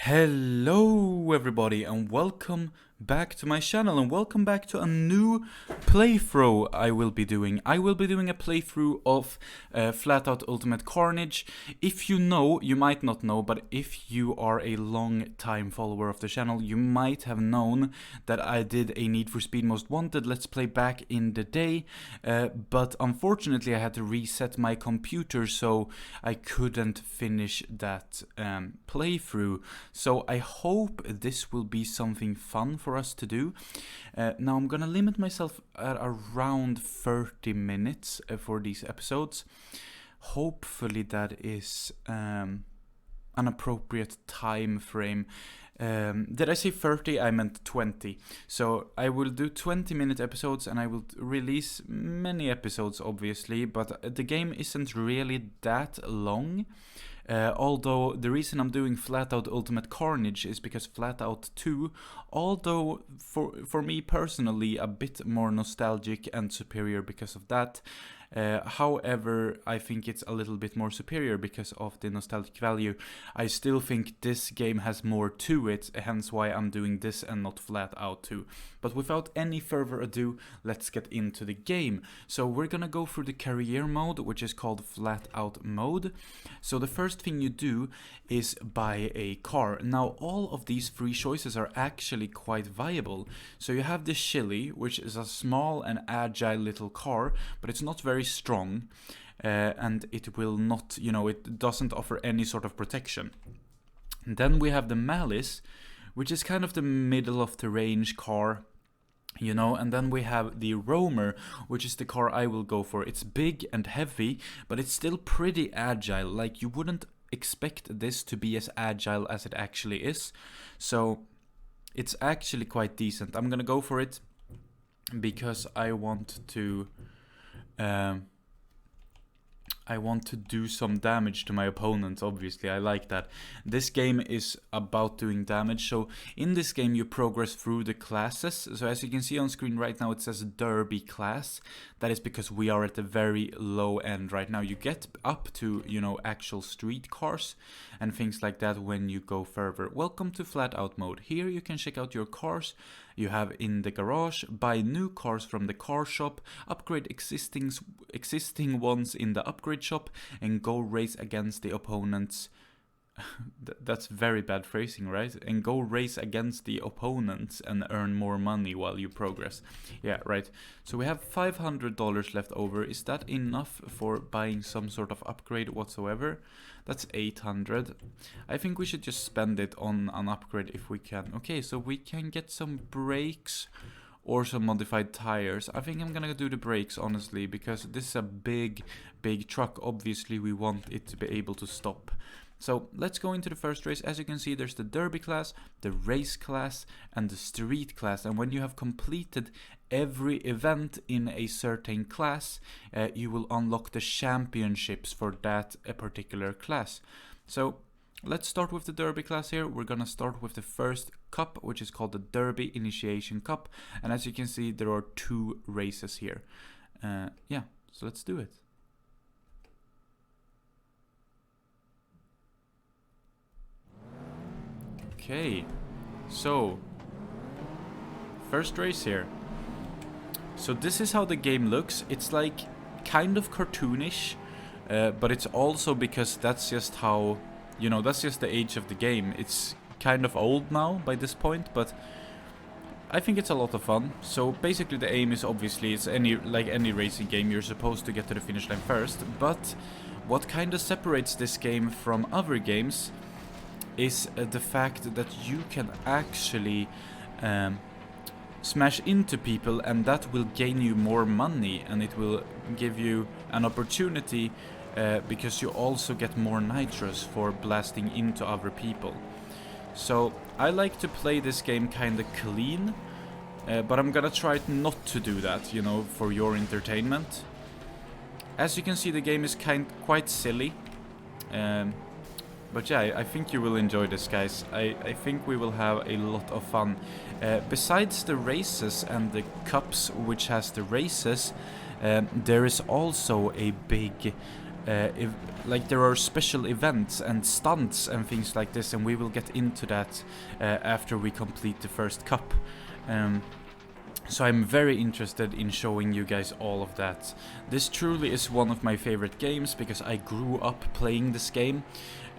Hello everybody and welcome back to my channel and welcome back to a new playthrough I will be doing. I will be doing a playthrough of FlatOut Ultimate Carnage. If you know, you might not know, but if you are a long time follower of the channel, you might have known that I did a Need for Speed Most Wanted Let's Play back in the day, but unfortunately I had to reset my computer so I couldn't finish that playthrough. So I hope this will be something fun for us to do. Now I'm gonna limit myself at around 30 minutes for these episodes. Hopefully that is an appropriate time frame. Did I say 30? I meant 20. So I will do 20-minute episodes and I will release many episodes obviously, but the game isn't really that long. Although the reason I'm doing FlatOut Ultimate Carnage is because FlatOut 2, although for me personally a bit more nostalgic and superior because of that, however, I think it's a little bit more superior because of the nostalgic value. I still think this game has more to it, hence why I'm doing this and not FlatOut 2. But without any further ado, let's get into the game. So we're gonna go through the career mode, which is called FlatOut mode. So the first thing you do is buy a car. Now all of these three choices are actually quite viable. So you have the Chili, which is a small and agile little car, but it's not very strong, and it will not, it doesn't offer any sort of protection. And then we have the Malice, which is kind of the middle of the range car, and then we have the Roamer, which is the car I will go for. It's big and heavy, but it's still pretty agile. Like, you wouldn't expect this to be as agile as it actually is, so it's actually quite decent. I'm gonna go for it because I want to do some damage to my opponents. Obviously, I like that. This game is about doing damage. So in this game you progress through the classes. So as you can see on screen right now, it says Derby class. That is because we are at the very low end right now. You get up to, actual street cars and things like that when you go further. Welcome to FlatOut mode. Here you can check out your cars you have in the garage, buy new cars from the car shop, upgrade existing ones in the upgrade shop, and go race against the opponents. That's very bad phrasing, right? And go race against the opponents and earn more money while you progress. Yeah, right. So we have $500 left over. Is that enough for buying some sort of upgrade whatsoever? That's 800. I think we should just spend it on an upgrade if we can. Okay, so we can get some brakes or some modified tires. I think I'm gonna do the brakes, honestly, because this is a big truck. Obviously, we want it to be able to stop. So let's go into the first race. As you can see, there's the Derby class, the race class, and the street class. And when you have completed every event in a certain class, you will unlock the championships for that particular class. So let's start with the Derby class here. We're gonna start with the first cup, which is called the Derby Initiation Cup. And as you can see, there are 2 races here. Yeah, so let's do it. Okay, so first race here. So this is how the game looks. It's like kind of cartoonish, but it's also because that's just how, that's just the age of the game. It's kind of old now by this point, but I think it's a lot of fun. So basically the aim is obviously, it's like any racing game, you're supposed to get to the finish line first, but what kind of separates this game from other games is the fact that you can actually smash into people, and that will gain you more money, and it will give you an opportunity because you also get more nitrous for blasting into other people. So I like to play this game kinda clean, but I'm gonna try not to do that, for your entertainment. As you can see, the game is quite silly. But yeah, I think you will enjoy this, guys. I think we will have a lot of fun. Besides the races and the cups, which has the races, there is also a big if, like, there are special events and stunts and things like this, and we will get into that after we complete the first cup. So I'm very interested in showing you guys all of that. This truly is one of my favorite games because I grew up playing this game,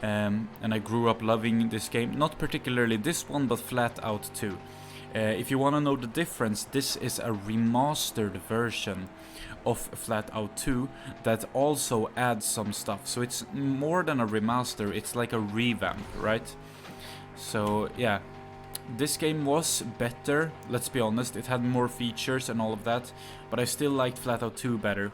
and I grew up loving this game. Not particularly this one, but FlatOut 2. If you want to know the difference, this is a remastered version of FlatOut 2 that also adds some stuff. So it's more than a remaster, it's like a revamp, right? So yeah. This game was better, let's be honest, it had more features and all of that, but I still liked FlatOut 2 better,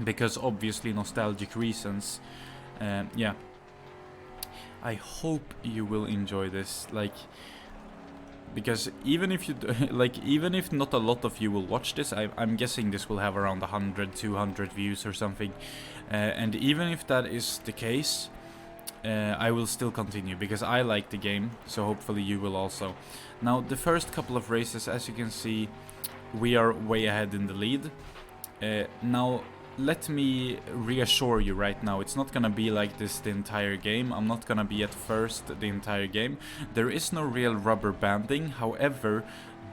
because obviously nostalgic reasons. Yeah. I hope you will enjoy this, like, because even if you, like, even if not a lot of you will watch this, I'm guessing this will have around 100, 200 views or something, and even if that is the case, I will still continue because I like the game, so hopefully you will also. Now, the first couple of races, as you can see, we are way ahead in the lead. Now, let me reassure you right now, it's not gonna be like this the entire game. I'm not gonna be at first the entire game. There is no real rubber banding, however,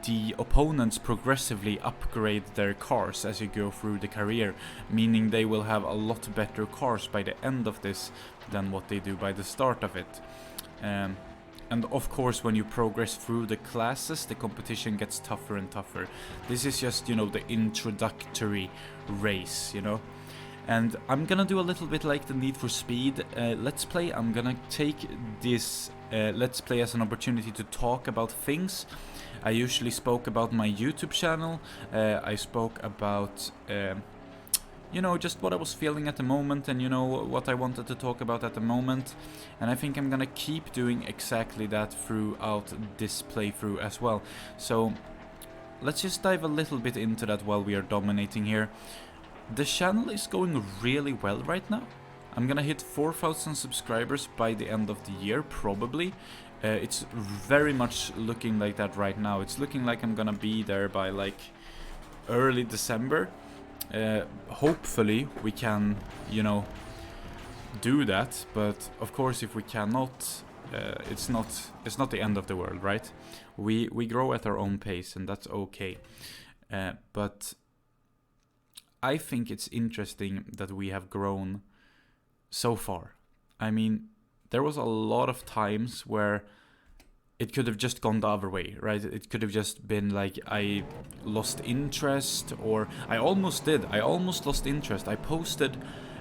the opponents progressively upgrade their cars as you go through the career, meaning they will have a lot better cars by the end of this than what they do by the start of it. And of course, when you progress through the classes, the competition gets tougher and tougher. This is just, you know, the introductory race, you know. And I'm gonna do a little bit like the Need for Speed Let's Play. I'm gonna take this Let's Play as an opportunity to talk about things. I usually spoke about my YouTube channel, I spoke about, you know, just what I was feeling at the moment and, you know, what I wanted to talk about at the moment. And I think I'm gonna keep doing exactly that throughout this playthrough as well. So, let's just dive a little bit into that while we are dominating here. The channel is going really well right now. I'm gonna hit 4,000 subscribers by the end of the year, probably. It's very much looking like that right now. It's looking like I'm gonna be there by like early December. Hopefully we can, you know, do that. But of course, if we cannot, it's not the end of the world, right? We grow at our own pace, and that's okay. But I think it's interesting that we have grown so far. I mean, there was a lot of times where it could have just gone the other way, right? It could have just been like I lost interest, or I almost did. I almost lost interest. I posted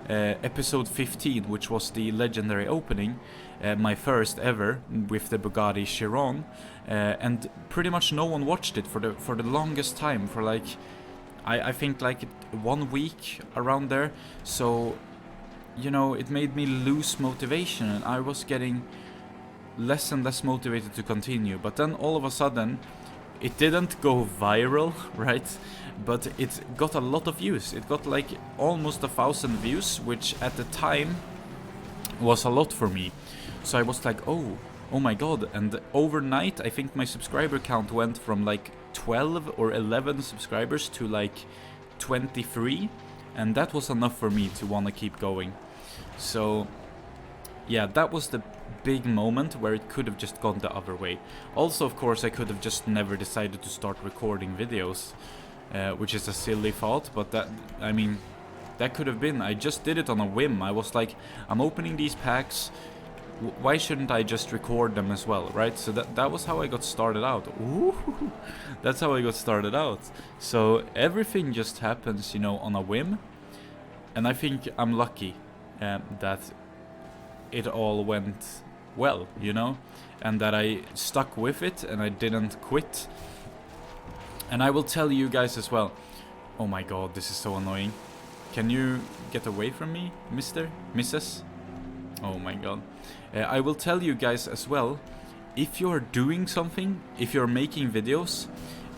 episode 15, which was the legendary opening, my first ever, with the Bugatti Chiron, and pretty much no one watched it for the longest time, for like, I think like 1 week around there. So, you know, it made me lose motivation, and I was getting less and less motivated to continue. But then all of a sudden, it didn't go viral, right? But it got a lot of views. It got like almost 1,000 views, which at the time was a lot for me. So I was like, oh my god. And overnight, I think my subscriber count went from like 12 or 11 subscribers to like 23. And that was enough for me to want to keep going. So yeah, that was the big moment where it could have just gone the other way. Also, of course, I could have just never decided to start recording videos, which is a silly thought, but that, I mean, that could have been. I just did it on a whim. I was like, I'm opening these packs, why shouldn't I just record them as well, right? So that was how I got started out. Ooh, that's how I got started out. So everything just happens, you know, on a whim, and I think I'm lucky that it all went well, you know, and that I stuck with it and I didn't quit. And I will tell you guys as well. Oh my god, this is so annoying. Can you get away from me, Mrs.? Oh my god. I will tell you guys as well, if you're doing something, if you're making videos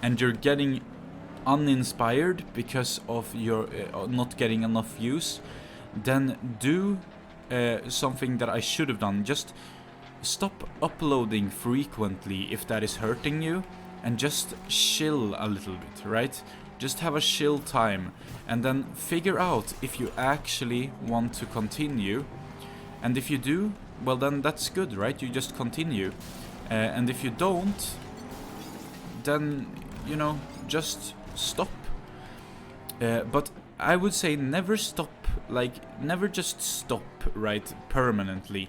and you're getting uninspired because of your not getting enough views, then do something that I should have done. Just stop uploading frequently if that is hurting you, and just chill a little bit, right? just have a chill time, and then figure out if you actually want to continue. And if you do, well then that's good, right? You just continue. And if you don't, then, you know, just stop. But I would say never stop, like, never just stop, right, permanently.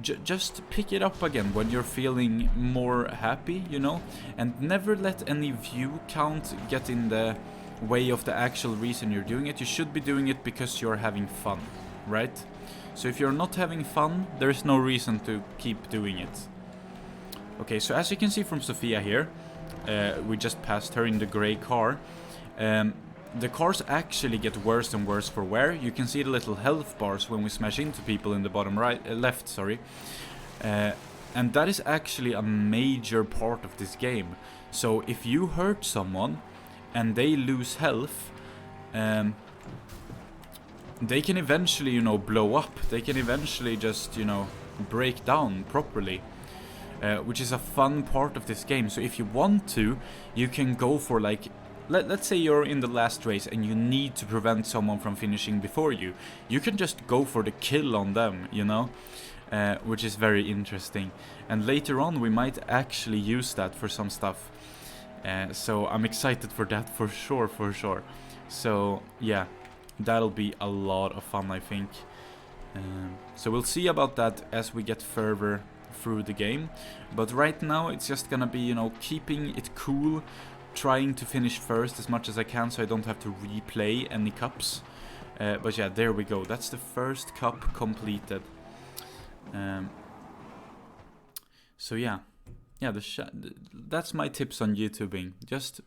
Just pick it up again when you're feeling more happy, you know? And never let any view count get in the way of the actual reason you're doing it. You should be doing it because you're having fun, right? So if you're not having fun, there's no reason to keep doing it. Okay, so as you can see from Sophia here, we just passed her in the grey car. The cars actually get worse and worse for wear. You can see the little health bars when we smash into people in the bottom left, sorry. And that is actually a major part of this game. So if you hurt someone and they lose health, they can eventually, you know, blow up. They can eventually just, you know, break down properly. Which is a fun part of this game. So if you want to, you can go for, like, let's say you're in the last race and you need to prevent someone from finishing before you. You can just go for the kill on them, you know, which is very interesting. And later on we might actually use that for some stuff. So I'm excited for that for sure. So yeah, that'll be a lot of fun, I think. So we'll see about that as we get further through the game. But right now it's just gonna be, you know, keeping it cool, trying to finish first as much as I can so I don't have to replay any cups. But yeah, there we go. That's the first cup completed. So yeah, that's my tips on YouTubing. Just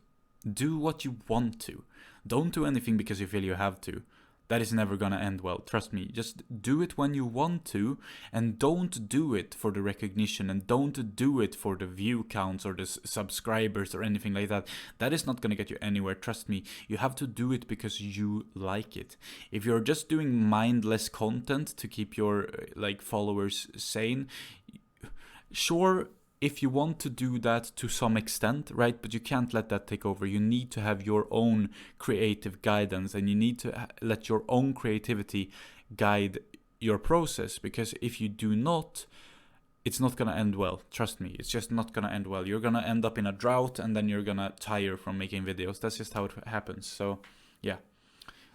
do what you want to. Don't do anything because you feel you have to. That is never gonna end well, trust me. Just do it when you want to, and don't do it for the recognition, and don't do it for the view counts or the subscribers or anything like that. That is not gonna get you anywhere, trust me. You have to do it because you like it. If you're just doing mindless content to keep your like followers sane, sure, if you want to do that to some extent, right, but you can't let that take over. You need to have your own creative guidance, and you need to let your own creativity guide your process, because if you do not, it's not gonna end well, trust me. It's just not gonna end well. You're gonna end up in a drought, and then you're gonna tire from making videos. That's just how it happens. So yeah,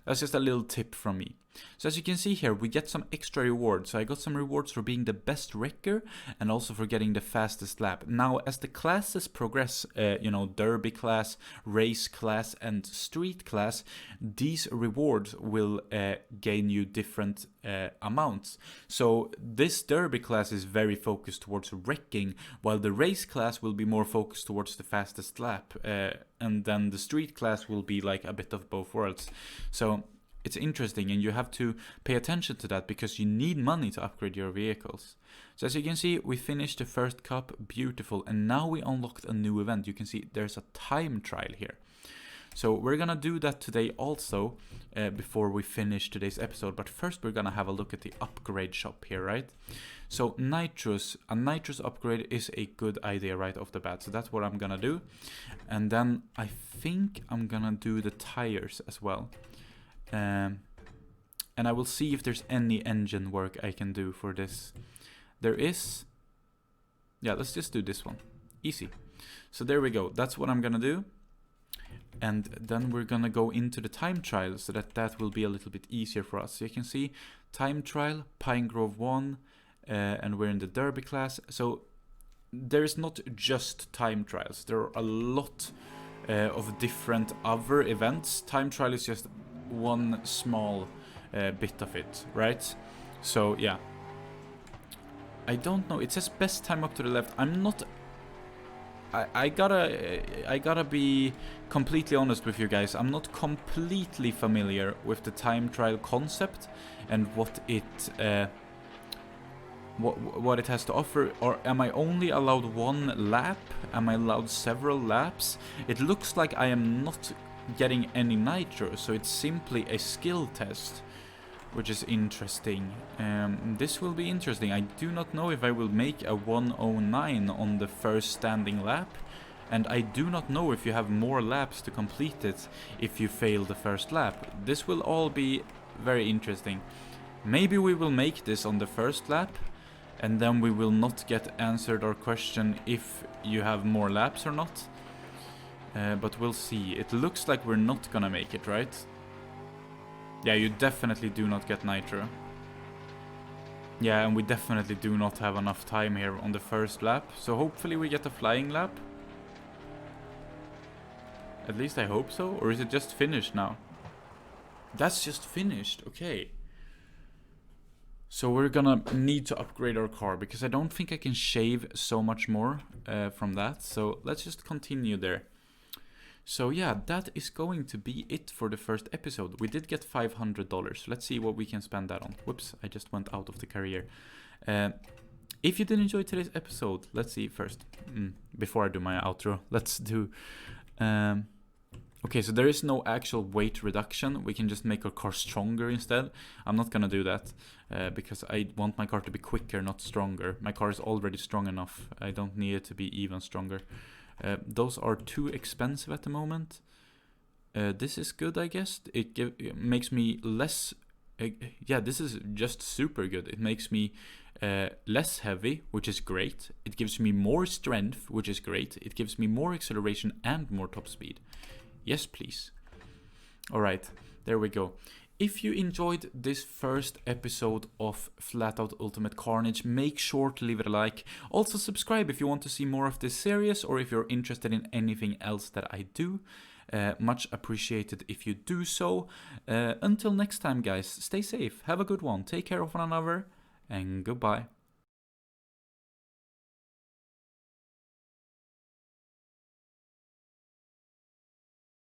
that's just a little tip from me. So as you can see here, we get some extra rewards. So I got some rewards for being the best wrecker and also for getting the fastest lap. Now, as the classes progress, you know, derby class, race class, and street class, these rewards will gain you different amounts. So this derby class is very focused towards wrecking, while the race class will be more focused towards the fastest lap. And then the street class will be like a bit of both worlds. So it's interesting, and you have to pay attention to that because you need money to upgrade your vehicles. So as you can see, we finished the first cup, beautiful, and now we unlocked a new event. You can see there's a time trial here. So we're gonna do that today also, before we finish today's episode. But first we're gonna have a look at the upgrade shop here, right? So a nitrous upgrade is a good idea right off the bat. So that's what I'm gonna do. And then I think I'm gonna do the tires as well. And I will see if there's any engine work I can do for this. There is. Yeah, let's just do this one. Easy. So there we go. That's what I'm gonna do. And then we're gonna go into the time trial so that will be a little bit easier for us. So you can see time trial, Pine Grove 1, and we're in the derby class. So there's not just time trials. There are a lot of different other events. Time trial is just one small bit of it, right? So yeah, I don't know. It says best time up to the left. I'm not. I gotta be completely honest with you guys. I'm not completely familiar with the time trial concept and what it has to offer. Or am I only allowed one lap? Am I allowed several laps? It looks like I am not getting any nitro, so it's simply a skill test, which is interesting. This will be interesting. I do not know if I will make a 109 on the first standing lap, and I do not know if you have more laps to complete it if you fail the first lap. This will all be very interesting. Maybe we will make this on the first lap, and then we will not get answered our question if you have more laps or not. But we'll see. It looks like we're not gonna make it, right? Yeah, you definitely do not get nitro. Yeah, and we definitely do not have enough time here on the first lap. So hopefully we get a flying lap. At least I hope so. Or is it just finished now? That's just finished. Okay. So we're gonna need to upgrade our car, because I don't think I can shave so much more from that. So let's just continue there. So yeah, that is going to be it for the first episode. We did get $500. Let's see what we can spend that on. Whoops, I just went out of the career. If you did enjoy today's episode, let's see first. Before I do my outro, let's do... okay, so there is no actual weight reduction. We can just make our car stronger instead. I'm not gonna do that because I want my car to be quicker, not stronger. My car is already strong enough. I don't need it to be even stronger. Those are too expensive at the moment. This is good, I guess. It makes me less... yeah, this is just super good. It makes me less heavy, which is great. It gives me more strength, which is great. It gives me more acceleration and more top speed. Yes, please. Alright, there we go. If you enjoyed this first episode of FlatOut Ultimate Carnage, make sure to leave it a like. Also subscribe if you want to see more of this series, or if you're interested in anything else that I do. Much appreciated if you do so. Until next time, guys, stay safe, have a good one, take care of one another, and goodbye.